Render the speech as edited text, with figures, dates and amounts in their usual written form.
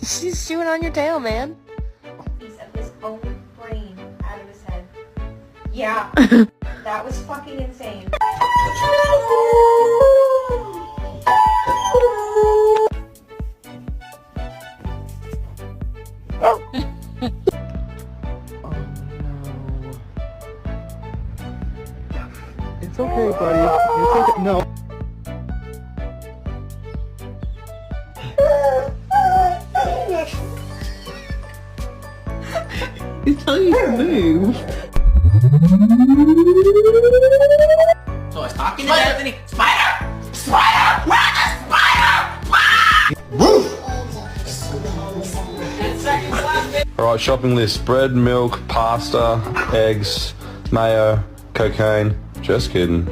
She's chewing on your tail, man. Piece of his own brain out of his head. Yeah, that was fucking insane. Oh no. It's okay, buddy. It's okay. No. He's telling you to move. So I was talking to Anthony. Spider! Spider! Where's the spider? Woof! Alright, shopping list. Bread, milk, pasta, eggs, mayo, cocaine. Just kidding.